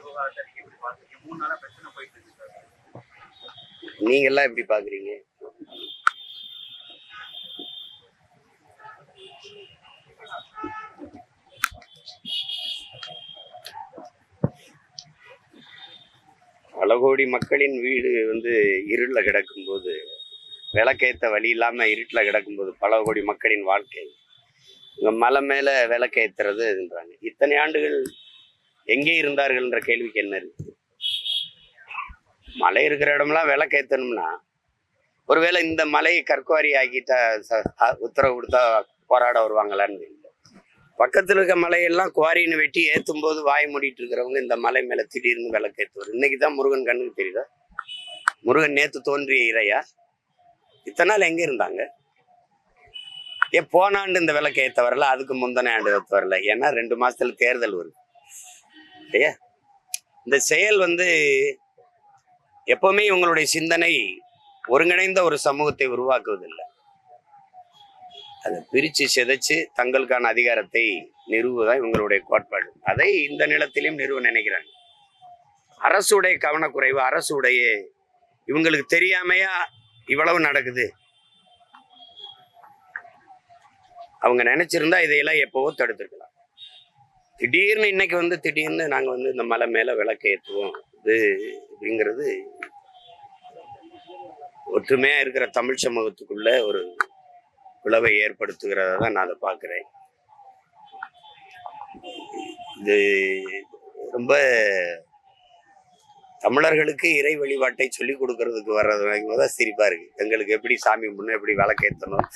விவகாரத்தை நீங்க எப்படி பாக்குறீங்க? 3 நாளா பிரச்சனை போயிட்டு இருக்கு சார். நீங்க எல்லாம் எப்படி பாக்குறீங்க? பல கோடி மக்களின் வீடு இருள கிடக்கும் போது, விளக்கேத்த வழி இல்லாம இருட்டுல கிடக்கும் போது, பல கோடி மக்களின் வாழ்க்கை இங்க மலை மேல விளக்கேத்துறதுன்றாங்க. இத்தனை ஆண்டுகள் எங்கே இருந்தார்கள்ன்ற கேள்விக்கு என்ன இருக்கு? மலை இருக்கிற இடம்லாம் விளக்கேத்தணும்னா, ஒருவேளை இந்த மலையை கற்குவாரி ஆக்கிட்டா உத்தரவு கொடுத்தா போராட வருவாங்களான்னு தெரியல. பக்கத்துல இருக்க மலையெல்லாம் குவாரின்னு வெட்டி ஏற்றும் போது வாய் மூடிட்டு இருக்கிறவங்க இந்த மலை மேல திடீர்னு விளக்கேற்றுவார். இன்னைக்குதான் முருகன் கண்ணுக்கு தெரியுதா? முருகன் நேத்து தோன்றிய இறையா? இத்தனை நாள் எங்க இருந்தாங்க? போன ஆண்டு இந்த விளக்கு ஏற்ற வரல, அதுக்கு முந்தின ஆண்டு ஏற்ற வரல. ஏன்னா 2 மாசத்துல தேர்தல் வருது இல்லையா? இந்த செயல் எப்பவுமே இவங்களுடைய சிந்தனை ஒருங்கிணைந்த ஒரு சமூகத்தை உருவாக்குவதில்லை. அதை பிரிச்சு சிதைச்சு தங்களுக்கான அதிகாரத்தை நிறுவுதான் இவங்களுடைய கோட்பாடு. அதை இந்த நிலத்திலையும் நிறுவ நினைக்கிறாங்க. அரசுடைய கவனக்குறைவு, அரசுடைய இவங்களுக்கு தெரியாமையா இவ்வளவு நடக்குது. அவங்க நினைச்சிருந்தா இதையெல்லாம் எப்பவோ தடுத்துருக்கலாம். திடீர்னு இன்னைக்கு திடீர்னு நாங்க இந்த மலை மேல விளக்கு ஏற்றுவோம் அப்படிங்கிறது ஒற்றுமையா இருக்கிற தமிழ் சமூகத்துக்குள்ள ஒரு பிளவை ஏற்படுத்துகிறத தான் நான் அதை பார்க்கிறேன். இது ரொம்ப தமிழர்களுக்கு இறை வழிபாட்டை சொல்லி கொடுக்கறதுக்கு வர்றதுதான் சிரிப்பா இருக்கு. எங்களுக்கு எப்படி சாமி கும்பிடணும், எப்படி விளக்கேற்றணும்,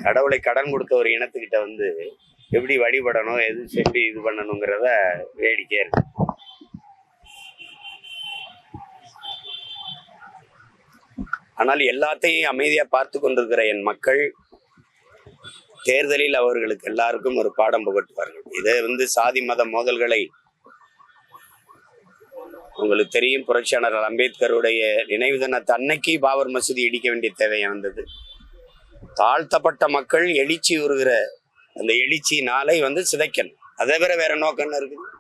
கடவுளை கடன் கொடுத்த ஒரு இனத்துக்கிட்ட எப்படி வழிபடணும், எப்படி இது பண்ணணுங்கிறத வேடிக்கையா இருக்கு. ஆனால் எல்லாத்தையும் அமைதியா பார்த்து கொண்டிருக்கிற என் மக்கள் தேர்தலில் அவர்களுக்கு எல்லாருக்கும் ஒரு பாடம் புகட்டுவார்கள். இதை சாதி மத மோதல்களை உங்களுக்கு தெரியும். புரட்சியாளர் அம்பேத்கருடைய நினைவு தினத்தை அன்னைக்கு பாபர் மசூதி இடிக்க வேண்டிய தேவை வந்தது. தாழ்த்தப்பட்ட மக்கள் எழுச்சி உருகிற அந்த எழுச்சி நாளை சிதைக்கணும். அதை வேற நோக்கம் இருக்குது.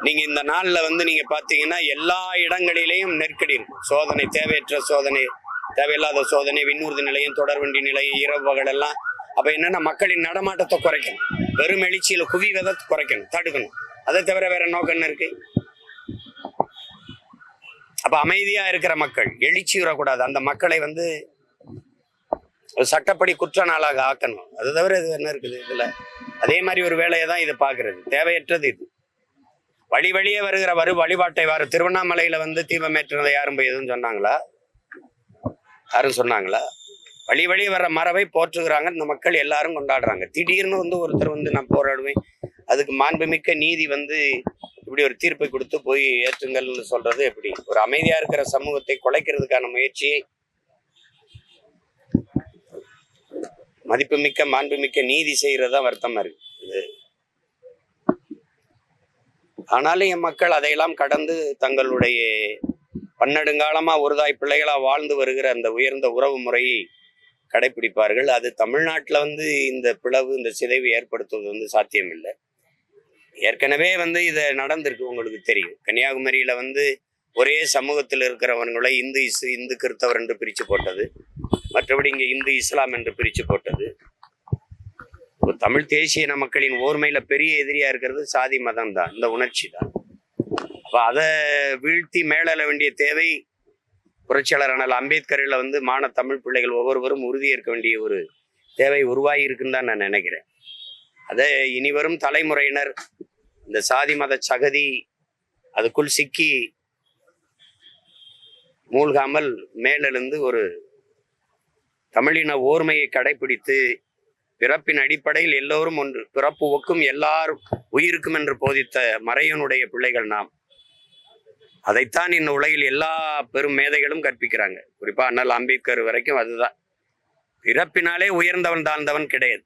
நீங்க இந்த நாள்ல நீங்க பாத்தீங்கன்னா எல்லா இடங்களிலேயும் நெருக்கடி இருக்கும். சோதனை, தேவையற்ற சோதனை, தேவையில்லாத சோதனை, விண்ணூர்தி நிலையம், தொடர்வண்டி நிலையம், இரவு பகல் எல்லாம். அப்ப என்னன்னா மக்களின் நடமாட்டத்தை குறைக்கணும், வெறும் எழுச்சியில குவிவதை குறைக்கணும், தடுக்கணும். அதை தவிர வேற நோக்கம் என்ன இருக்கு? அப்ப அமைதியா இருக்கிற மக்கள் எழுச்சி வரக்கூடாது. அந்த மக்களை சட்டப்படி குற்ற நாளாக ஆக்கணும். அது தவிர இது என்ன இருக்குது இதுல? அதே மாதிரி ஒரு வேலையை தான் இதை பாக்குறது. தேவையற்றது இது. வழியே வருகிற வழிபாட்டை திருவண்ணாமலையில தீபம் ஏற்றுனதை யாரும் போய் எதுவும் சொன்னாங்களா? யாரும் சொன்னாங்களா? வழியே வர்ற மரபை போற்றுகிறாங்க. இந்த மக்கள் எல்லாரும் கொண்டாடுறாங்க. திடீர்னு ஒருத்தர் நான் போராடுவேன், அதுக்கு மாண்புமிக்க நீதி இப்படி ஒரு தீர்ப்பை கொடுத்து போய் ஏற்றுங்கள்னு சொல்றது எப்படி? ஒரு அமைதியா இருக்கிற சமூகத்தை குலைக்கிறதுக்கான முயற்சியை மதிப்புமிக்க மாண்புமிக்க நீதி செய்யறதா வருத்தமா இருக்கு இது. ஆனாலும் என் மக்கள் அதையெல்லாம் கடந்து தங்களுடைய பன்னெடுங்காலமா ஒருதாய் பிள்ளைகளா வாழ்ந்து வருகிற அந்த உயர்ந்த உறவு முறையை கடைபிடிப்பார்கள். அது தமிழ்நாட்டுல இந்த பிளவு, இந்த சிதைவு ஏற்படுத்துவது சாத்தியம் இல்லை. ஏற்கனவே இதை நடந்திருக்கு, உங்களுக்கு தெரியும். கன்னியாகுமரியில ஒரே சமூகத்தில் இருக்கிறவங்களை இந்து கிறிஸ்தவர் என்று பிரிச்சு போட்டது, மற்றபடி இங்க இந்து இஸ்லாம் என்று பிரிச்சு போட்டது. தமிழ் தேசிய இன மக்களின் ஓர்மையில பெரிய எதிரியா இருக்கிறது சாதி மதம் தான், இந்த உணர்ச்சி தான். அப்ப அதை வீழ்த்தி மேலெழ வேண்டிய தேவை புரட்சியாளர் அண்ணல் அம்பேத்கரில் மான தமிழ் பிள்ளைகள் ஒவ்வொருவரும் உறுதியேற்க வேண்டிய ஒரு தேவை உருவாகி இருக்குன்னு தான் நான் நினைக்கிறேன். அதை இனி வரும் தலைமுறையினர் இந்த சாதி மத சகதி அதுக்குள் சிக்கி மூழ்காமல் மேலெழுந்து ஒரு தமிழின ஓர்மையை கடைபிடித்து பிறப்பின் அடிப்படையில் எல்லோரும் ஒன்று, பிறப்பு ஒக்கும் எல்லாரும் உயிருக்கும் என்று போதித்த மறையனுடைய பிள்ளைகள் நாம். அதைத்தான் இந்த உலகில் எல்லா பெரும் மேதைகளும் கற்பிக்கிறாங்க. குறிப்பா அண்ணல் அம்பேத்கர் வரைக்கும் அதுதான். பிறப்பினாலே உயர்ந்தவன் தாழ்ந்தவன் கிடையாது.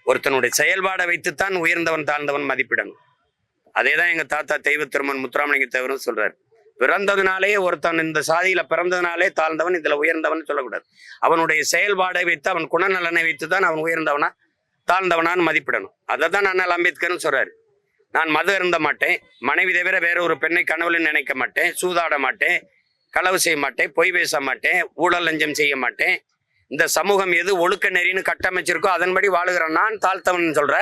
ஒருத்தனுடைய செயல்பாடை வைத்துத்தான் உயர்ந்தவன் தாழ்ந்தவன் மதிப்பிடணும். அதேதான் எங்க தாத்தா தெய்வ திருமன் முத்துராமலிங்க தேவரும் சொல்றாரு. பிறந்ததுனாலே ஒருத்தன் இந்த சாதியில பிறந்ததுனாலே தாழ்ந்தவன், இதுல உயர்ந்தவன் சொல்லக்கூடாது. அவனுடைய செயல்பாடை வைத்து, அவன் குணநலனை வைத்துதான் அவன் உயர்ந்தவனா தாழ்ந்தவனான்னு மதிப்பிடணும். அதை தான் அண்ணல் அம்பேத்கரும் சொல்றாரு. நான் மது அருந்த மாட்டேன், மனைவி தவிர வேற ஒரு பெண்ணை கனவுல நினைக்க மாட்டேன், சூதாட மாட்டேன், களவு செய்ய மாட்டேன், பொய் பேச மாட்டேன், ஊழல் லஞ்சம் செய்ய மாட்டேன். இந்த சமூகம் எது ஒழுக்க நெறின்னு கட்டமைச்சிருக்கோ அதன்படி வாழுகிறான். நான் தாழ்த்தவன் சொல்ற.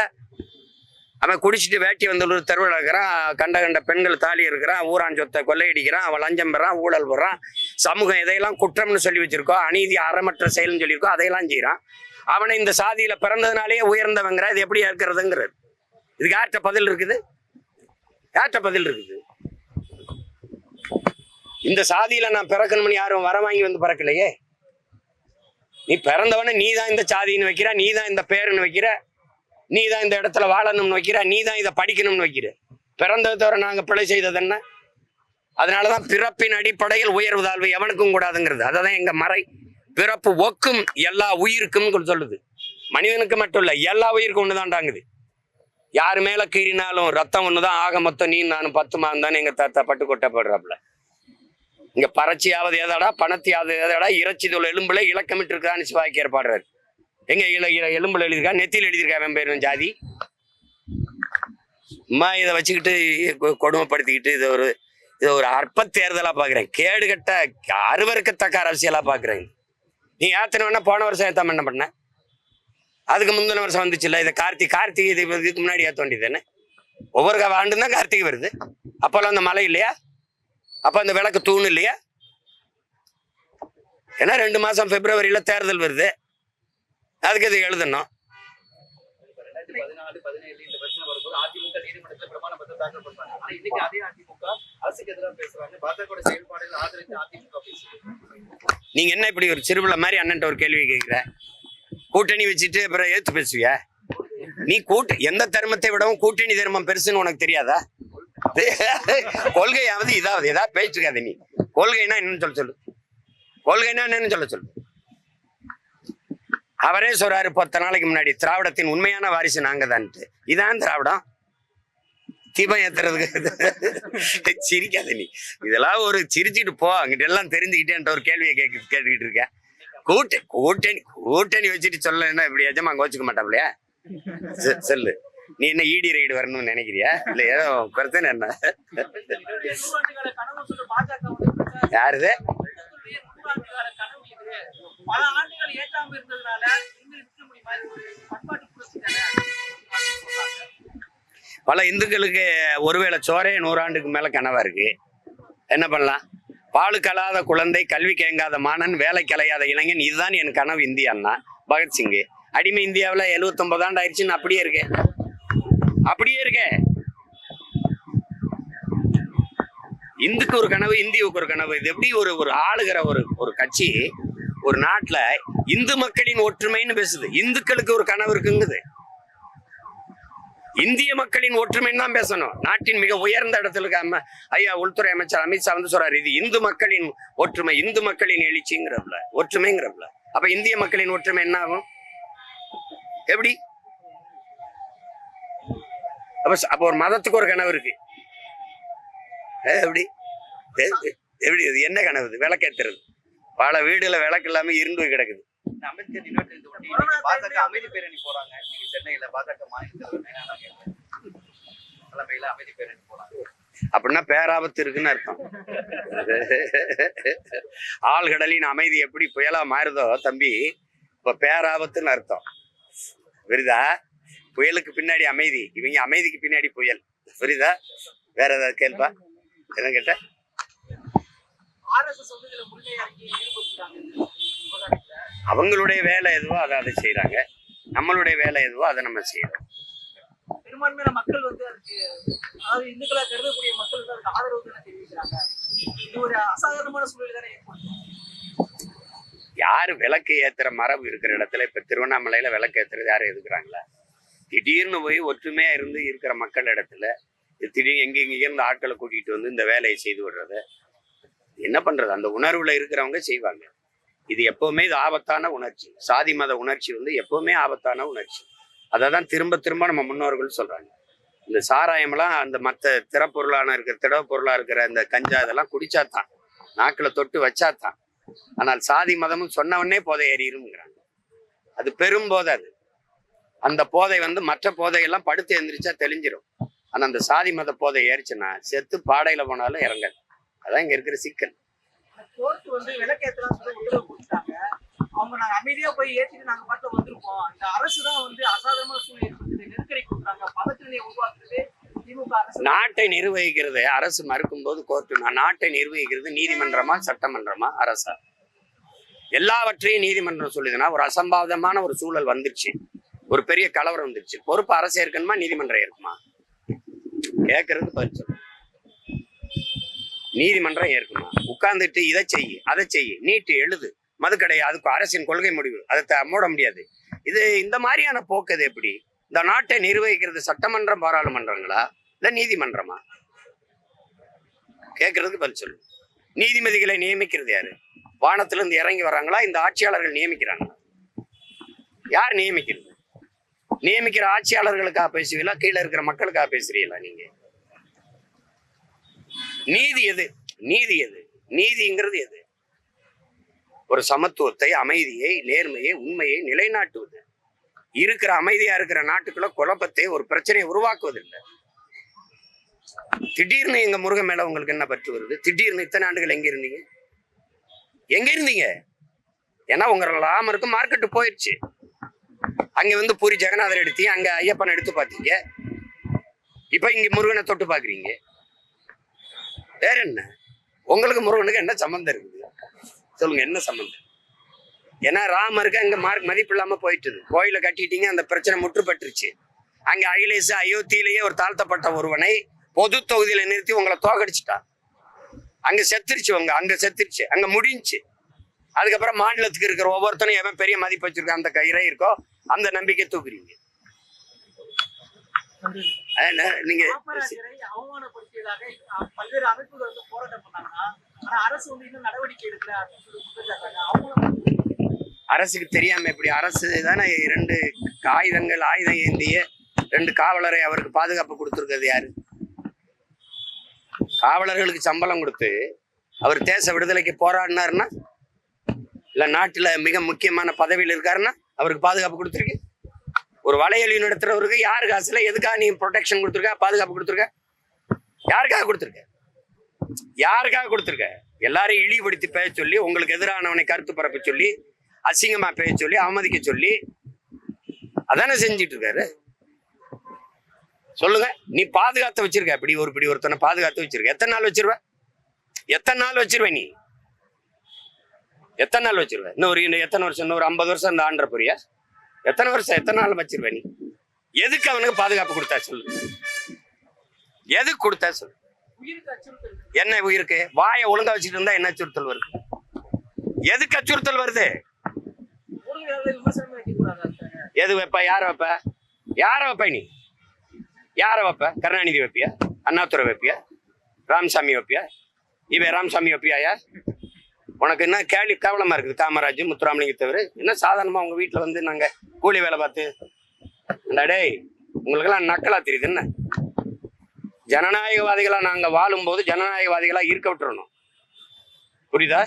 அவன் குடிச்சிட்டு வேட்டி வந்து தெருவில் இருக்கிறான், கண்ட கண்ட பெண்கள் தாலி இருக்கிறான், ஊரான் சொத்தை கொள்ளையடிக்கிறான், அவன் லஞ்சம் பெறான், ஊழல் போடுறான். சமூகம் எதையெல்லாம் குற்றம்னு சொல்லி வச்சிருக்கோ, அநீதி அறமற்ற செயல்னு சொல்லியிருக்கோ அதையெல்லாம் செய்யறான். அவனை இந்த சாதியில பிறந்ததுனாலேயே உயர்ந்தவங்கிற இது எப்படி இருக்கிறதுங்கிறது. இதுக்கு யார்கிட்ட பதில் இருக்குது? யார்கிட்ட பதில் இருக்குது? இந்த சாதியில நான் பிறக்கணும்னு யாரும் வர வாங்கி வந்து பிறக்கலையே. நீ பிறந்தவன நீ தான் இந்த சாதின்னு வைக்கிற, நீ தான் இந்த பேருன்னு வைக்கிற, நீ தான் இந்த இடத்துல வாழணும்னு வைக்கிற, நீ தான் இதை படிக்கணும்னு வைக்கிற. பிறந்ததை தவிர நாங்க பிழை செய்தது என்ன? அதனாலதான் பிறப்பின் அடிப்படையில் உயர்வு தாழ்வு எவனுக்கும் கூடாதுங்கிறது. அதான் எங்க மறை. பிறப்பு ஒக்கும் எல்லா உயிருக்கும் சொல்லுது. மனிதனுக்கு மட்டும் இல்ல, எல்லா உயிருக்கும் ஒண்ணுதான்டாங்குது. யாரு மேல கீறினாலும் ரத்தம் ஒண்ணுதான், ஆக மொத்தம் நீ நானும் 10 மாதம் தானே எங்க தாத்தா பட்டு கொட்டப்படுறாப்புல. இங்க பறச்சியாவது ஏதாடா, பணத்தையாவது ஏதாடா, இறைச்சி தோல் எலும்புல இலக்கமிட்டு இருக்கான்னு சிவாக்கியர் பாடுறாரு. எங்க எலும்புல எழுதியிருக்கா, நெத்தியில் எழுதியிருக்கா அவன் பேரும் ஜாதி. அம்மா இதை வச்சுக்கிட்டு கொடுமைப்படுத்திக்கிட்டு இதை ஒரு அற்ப தேர்தலா பாக்குறேன். கேடுகட்ட அருவருக்கத்தக்க அரசியலா பாக்குறேன். நீ ஏத்தன வேணா போன வருஷம் ஏத்தாம என்ன பண்ண? அதுக்கு முந்தின வருஷம் வந்துச்சு இல்ல. இதை கார்த்திகை இதுக்கு முன்னாடி ஏற்ற வேண்டியது தானே. ஒவ்வொரு ஆண்டு தான் கார்த்திகை வருது. அப்போல்லாம் அந்த மழை இல்லையா? அப்ப அந்த விளக்கு தூண் இல்லையா? ஏன்னா 2 மாசம் பிப்ரவரியில தேர்தல் வருது. அதுக்கு இது எழுதணும். 2014-17 இந்த பிரச்சனை வரும்போது அதிமுக நீதிமன்றத்துல பிரமாண பத்திரம் தாக்கல் பண்றாங்க. ஆனா இன்னைக்கு அதே அதிமுக அரசுக்கு எதிராக பேசுறாங்க. பாஜக செயல்பாடுகள் ஆதரித்து அதிமுக பேசுறாங்க. நீங்க என்ன இப்படி ஒரு சிறுபிள்ளை மாதிரி அண்ணன்ட்ட ஒரு கேள்வி கேட்கிற? கூட்டணி வச்சுட்டு அப்புறம் ஏத்து பேசுவியா? நீ எந்த தர்மத்தை விடவும் கூட்டணி தர்மம் பெருசுன்னு உனக்கு தெரியாதா? கொள்கையாவது இதாவது ஏதாவது பேசிருக்காது. நீ கொள்கைன்னா என்னன்னு சொல்லு. கொள்கைன்னா என்னன்னு சொல்லு. அவரே சொல்றாரு 10 நாளைக்கு முன்னாடி, திராவிடத்தின் உண்மையான வாரிசு நாங்க தான்ட்டு. இதான் திராவிடம். தீபம் ஏத்துறதுக்கு சிரிக்காத நீ. இதெல்லாம் ஒரு சிரிச்சுட்டு போ. அங்கிட்ட எல்லாம் தெரிஞ்சுக்கிட்டேன்ற ஒரு கேள்வியை கேட்டுக்கிட்டு இருக்க. கூட்டணி வச்சுட்டு சொல்ல என்ன இப்படி எஜமா அங்க வச்சுக்க மாட்டாப்லையா? சொல்லு. நீ என்ன ஈடி ரைடு வரணும்னு நினைக்கிறியா? இல்ல ஏதோ பிரச்சனை என்ன? யாருது? பல இந்துக்களுக்கு ஒருவேளை சோரே 100 ஆண்டுக்கு மேல கனவா இருக்கு. என்ன பண்ணலாம்? பாலு கலாத குழந்தை, கல்வி கேங்காத மாணன், வேலை கலையாத இளைஞன், இதுதான் என் கனவு இந்தியான்னா பகத்சிங். அடிமை இந்தியாவில் 79 ஆண்டு ஆயிடுச்சுன்னு அப்படியே இருக்கேன். இந்துக்கு ஒரு கனவு, இந்தியாவுக்கு ஒரு கனவு. இது எப்படி ஒரு ஆளுகிற ஒரு கட்சி ஒரு நாட்டுல இந்து மக்களின் ஒற்றுமைன்னு பேசுது. இந்துக்களுக்கு ஒரு கனவு இருக்குங்குது. இந்திய மக்களின் ஒற்றுமைன்னு தான் பேசணும். நாட்டின் மிக உயர்ந்த இடத்துல இருக்க ஐயா உள்துறை அமைச்சர் அமித்ஷா வந்து சொல்றாரு, இது இந்து மக்களின் ஒற்றுமை, இந்து மக்களின் எழுச்சிங்கிறதுல ஒற்றுமைங்கிறதுல. அப்ப இந்திய மக்களின் ஒற்றுமை என்ன ஆகும்? எப்படி? அப்ப ஒரு மதத்துக்கு ஒரு கனவு இருக்கு. எப்படி எப்படி இது என்ன கனவு? விளக்கேத்துறது. பல வீடுல விளக்கு இல்லாம இருண்டு கிடக்குது. அம்பேத்கர் பாஜக அமைதி பேரணி போறாங்க. நீங்க சென்னையில பாஜக மாநில தலைமையில அமைதி பேரணி போறாங்க. அப்படின்னா பேராபத்து இருக்குன்னு அர்த்தம். ஆழ்கடலின் அமைதி எப்படி புயலா மாறுதோ தம்பி, இப்ப பேராபத்துன்னு அர்த்தம். புரியுதா? புயலுக்கு பின்னாடி அமைதி, இவங்க அமைதிக்கு பின்னாடி புயல். புரியுதா? வேற ஏதாவது கேள்பா? என்ன கேட்ட? அவங்களுடைய வேலை எதுவோ அதை செய்யறாங்க. நம்மளுடைய வேலை எதுவோ அதை நம்ம செய்யறோம். பெரும்பான்மையான மக்கள் வந்து அதுக்கு, அதாவது இந்துக்களா கருதக்கூடிய மக்கள் வந்து அதுக்கு ஆதரவு தெரிவிக்கிறாங்க. இது ஒரு அசாதாரணமான சூழல் தானே ஏற்படும். யாரு விளக்கு ஏத்துற மரபு இருக்கிற இடத்துல, இப்ப திருவண்ணாமலையில விளக்கு ஏத்துறது யாரும் எதுக்குறாங்களா? திடீர்னு போய் ஒற்றுமையா இருந்து இருக்கிற மக்கள் இடத்துல திடீர்னு எங்க இருந்து ஆட்களை கூட்டிட்டு வந்து இந்த வேலையை செய்து விடுறது என்ன பண்றது? அந்த உணர்வுல இருக்கிறவங்க செய்வாங்க. இது எப்பவுமே இது ஆபத்தான உணர்ச்சி. சாதி மத உணர்ச்சி வந்து எப்பவுமே ஆபத்தான உணர்ச்சி. அதான் திரும்ப திரும்ப நம்ம முன்னோர்கள் சொல்றாங்க. இந்த சாராயம்லாம் அந்த மற்ற திறப்பொருளான இருக்கிற திட பொருளா இருக்கிற இந்த கஞ்சா இதெல்லாம் குடிச்சாத்தான், நாக்கில தொட்டு வச்சாத்தான். ஆனால் சாதி மதமும் சொன்னவனே போதை ஏறிடுங்கிறாங்க. அது பெரும் போதை. அது அந்த போதை வந்து மற்ற போதையெல்லாம் படுத்து எந்திரிச்சா தெளிஞ்சிடும். ஆனா அந்த சாதி மத போதை ஏறிச்சுன்னா செத்து பாடையில போனாலும் இறங்காது. அதான் இங்க இருக்கிற சிக்கல். கோர்ட் வந்து விலக்கேத்தலாம் சொல்லி உத்தரவு கொடுத்தாங்க. அவங்க நாங்க அமைதியா போய் ஏற்றிட்டு நாங்க பாட்டுல வந்திருக்கோம். இந்த அரசு தான் வந்து அசாதாரணமான சூழ்நிலை ஏற்படுத்தி நெருக்கடி கொடுக்குறாங்க. பதற்றநிலையை உருவாக்குறது திமுக அரசு. நாட்டை நிர்வகிக்கிறது அரசு மறுக்கும் போது கோர்ட்டு, நாட்டை நிர்வகிக்கிறது நீதிமன்றமா சட்டமன்றமா அரசா? எல்லாவற்றையும் நீதிமன்றம் சொல்லுதுன்னா ஒரு அசம்பாவிதமான ஒரு சூழல் வந்துருச்சு, ஒரு பெரிய கலவரம் வந்துருச்சு, பொறுப்பு அரசு இருக்கணுமா நீதிமன்றம் இருக்குமா? கேட்கறது பதில் சொல்லு. நீதிமன்றம் ஏற்குமா? உட்கார்ந்துட்டு இதை செய்யு அதை செய்யு நீட்டு எழுது மதுக்கடை, அதுக்கு அரசின் கொள்கை முடிவு, அதை மூட முடியாது. இது இந்த மாதிரியான போக்கு இது எப்படி? இந்த நாட்டை நிர்வகிக்கிறது சட்டமன்றம் பாராளுமன்றங்களா இல்ல நீதிமன்றமா? கேட்கறதுக்கு பதில் சொல்லு. நீதிபதிகளை நியமிக்கிறது யாரு? வானத்திலிருந்து இறங்கி வர்றாங்களா இந்த ஆட்சியாளர்கள் நியமிக்கிறாங்களா? யார் நியமிக்கிறது? நியமிக்கிற ஆட்சியாளர்களுக்காக பேசுவீங்களா கீழே இருக்கிற மக்களுக்காக பேசுறீங்களா? நீங்க நீதி எது? நீதி எது? நீதிங்கிறது எது? ஒரு சமத்துவத்தை, அமைதியை, நேர்மையை, உண்மையை நிலைநாட்டுவது. இருக்கிற அமைதியா இருக்கிற நாட்டுக்குள்ள குழப்பத்தை, ஒரு பிரச்சனையை உருவாக்குவதில்லை. திடீர்னு எங்க முருகன் மேல உங்களுக்கு என்ன பற்று வருது? திடீர்னு இத்தனை ஆண்டுகள் எங்க இருந்தீங்க? எங்க இருந்தீங்க? ஏன்னா உங்க ராமருக்கு மார்க்கெட்டு போயிடுச்சு. அங்க வந்து பூரி ஜெகநாதர் எடுத்தீங்க, அங்க ஐயப்பனை எடுத்து பார்த்தீங்க, இப்ப இங்க முருகனை தொட்டு பாக்குறீங்க. வேற என்ன? உங்களுக்கு முருகனுக்கு என்ன சம்பந்தம் இருக்குது? சொல்லுங்க, என்ன சம்பந்தம்? ஏன்னா ராமருக்கு அங்க மதிப்பு இல்லாம போயிட்டுது. கோயில கட்டிட்டீங்க, அந்த பிரச்சனை முற்றுப்பட்டுருச்சு. அங்க அகிலேஷ் அயோத்தியிலேயே ஒரு தாழ்த்தப்பட்ட ஒருவனை பொது தொகுதியில நிறுத்தி உங்களை தோக்கடிச்சுட்டான். அங்க செத்துருச்சு, அங்க செத்துருச்சு, அங்க முடிஞ்சு. அதுக்கப்புறம் மாநிலத்துக்கு இருக்கிற ஒவ்வொருத்தனும் எவன் பெரிய மதிப்பு வச்சிருக்க அந்த கயிறை இருக்கோ அந்த நம்பிக்கை தூக்குறீங்க. நீங்க அவமானப்படுத்தியதாக பல்வேறு அமைப்புகள் வந்து போராட்டம் பண்ணாங்கன்னா ஆனா அரசு வந்து இன்னும் நடவடிக்கை எடுக்கல அப்படின்னு சொல்லி குற்றச்சாட்டாங்க. அரசுக்கு தெரியாம எப்படி? அரசு தானே 2 ஆயுதம் ஏந்திய 2 காவலரை அவருக்கு பாதுகாப்பு கொடுத்துருக்கிறது யாரு? காவலர்களுக்கு சம்பளம் கொடுத்து அவர் தேச விடுதலைக்கு போராடினாருன்னா, இல்ல நாட்டுல மிக முக்கியமான பதவியில் இருக்காருன்னா அவருக்கு பாதுகாப்பு கொடுத்துருக்கு. ஒரு வலையொலி நடத்துறவருக்கு யாரு காசுல எதுக்காக நீ ப்ரொடெக்ஷன் கொடுத்துருக்க, பாதுகாப்பு கொடுத்துருக்க? யாருக்காக கொடுத்துருக்க? யாருக்காக கொடுத்துருக்க? எல்லாரையும் இழிவுபடுத்தி பேச சொல்லி, உங்களுக்கு எதிரானவனை கருத்து பரப்ப சொல்லி, அசிங்கமா பேச சொல்லி, அவமதிக்க சொல்லி அதானே செஞ்சிட்டு இருக்காரு. சொல்லுங்க, நீ பாதுகாத்து வச்சிருக்க? இப்படி ஒருத்தனை பாதுகாத்து வச்சிருக்க. எத்தனை நாள் வச்சிருவ? எத்தனை நாள் வச்சிருவ? நீ எத்தனை நாள் வச்சிருவ? இன்னும் எத்தனை வருஷம்? இன்னொரு 50 வருஷம் இந்த ஆண்டற போறியா? எத்தனை வருஷம், எத்தனை நாள் வச்சிருவ நீ? எதுக்கு அவனுக்கு பாதுகாப்பு கொடுத்தா சொல்லு? எதுக்கு கொடுத்தா சொல்லு? என்ன உயிருக்கு? வாயை ஒழுங்கா வச்சுட்டு இருந்தா என்ன அச்சுறுத்தல் வருது? எதுக்கு அச்சுறுத்தல் வருது? எது வைப்ப? யார வைப்ப? யார வைப்ப? நீ யார வைப்ப? கருணாநிதி வைப்பியா? அண்ணாதுரை வைப்பியா? ராமசாமி வைப்பியா? இவன் ராமசாமி வைப்பியாயா? உனக்கு என்ன கேவலமா இருக்குது? காமராஜ், முத்துராமலிங்க தவிர என்ன சாதாரணமா உங்க வீட்டுல வந்து நாங்க கூலி வேலை பார்த்து டேய் உங்களுக்கெல்லாம் நக்கலா தெரியுது என்ன? ஜனநாயகவாதிகளா நாங்க வாழும்போது ஜனநாயகவாதிகளா இருக்க விட்டுறணும். புரியுதா?